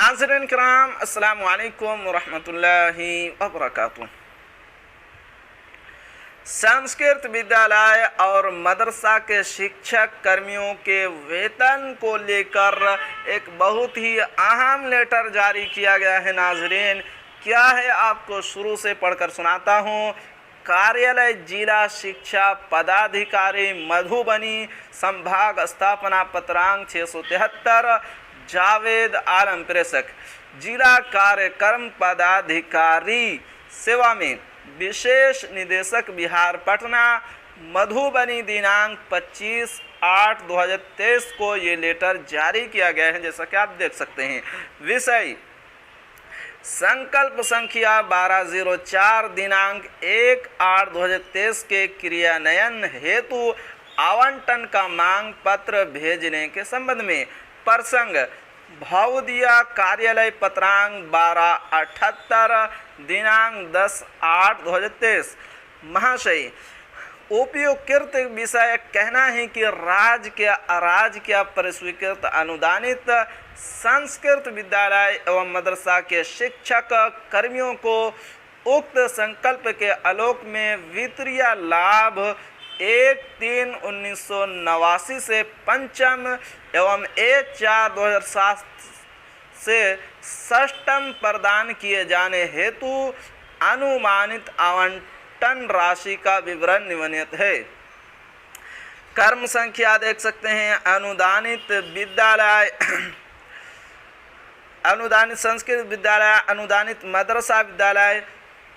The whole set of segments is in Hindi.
नाज़रीन किराम, अस्सलामु अलैकुम वरहमतुल्लाहि वबरकातुहू। संस्कृत विद्यालय और मदरसा के शिक्षक कर्मियों के वेतन को लेकर एक बहुत ही अहम लेटर जारी किया गया है। नाज़रीन, क्या है आपको शुरू से पढ़कर सुनाता हूँ। कार्यालय जिला शिक्षा पदाधिकारी मधुबनी, संभाग स्थापना पत्रांक 673, जावेद आलम प्रेषक, जिला कार्यक्रम पदाधिकारी सेवा में विशेष निदेशक बिहार पटना, मधुबनी दिनांक 25/8/2023 को ये लेटर जारी किया गया है। जैसा कि आप देख सकते हैं, विषय संकल्प संख्या 1204 दिनांक 1/8/2023 के क्रियान्वयन हेतु आवंटन का मांग पत्र भेजने के संबंध में। प्रसंग भवदिया कार्यालय पत्रांक 1278 दिनांक 10/8/2023। महाशय, उपयुक्त विषय कहना है कि राज्य के अराज्य के परिस्वीकृत अनुदानित संस्कृत विद्यालय एवं मदरसा के शिक्षक कर्मियों को उक्त संकल्प के आलोक में वित्तीय लाभ 1/3/1989 से पंचम एवं 1/4/2007 से षष्ठम प्रदान किए जाने हेतु अनुमानित आवंटन राशि का विवरण निम्नलिखित है। कर्म संख्या देख सकते हैं। अनुदानित विद्यालय, अनुदानित संस्कृत विद्यालय, अनुदानित मदरसा विद्यालय,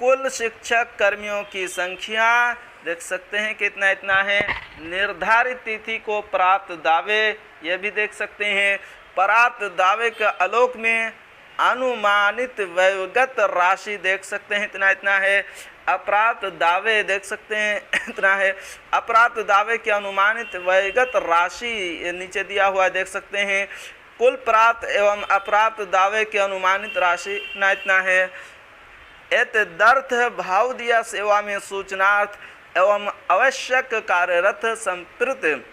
कुल शिक्षक कर्मियों की संख्या देख सकते हैं कितना इतना है। निर्धारित तिथि को प्राप्त दावे, यह भी देख सकते हैं। प्राप्त दावे के आलोक में अनुमानित व्ययगत राशि देख सकते हैं इतना इतना है। अप्राप्त दावे देख सकते हैं इतना है। अप्राप्त दावे के अनुमानित व्ययगत राशि नीचे दिया हुआ देख सकते हैं। कुल प्राप्त एवं अप्राप्त दावे के अनुमानित राशि इतना इतना है। एतदर्थ भावदिया सेवा में सूचनार्थ एवं आवश्यक कार्यरत संप्रत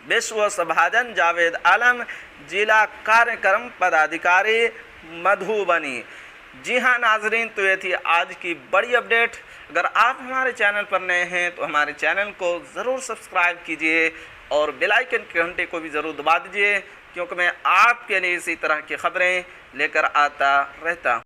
विश्व सभाजन जावेद आलम, जिला कार्यक्रम पदाधिकारी मधुबनी। जी हाँ नाजरीन, तो ये थी आज की बड़ी अपडेट। अगर आप हमारे चैनल पर नए हैं तो हमारे चैनल को ज़रूर सब्सक्राइब कीजिए और बेल आइकन के घंटे को भी ज़रूर दबा दीजिए, क्योंकि मैं आपके लिए इसी तरह की खबरें लेकर आता रहता हूँ।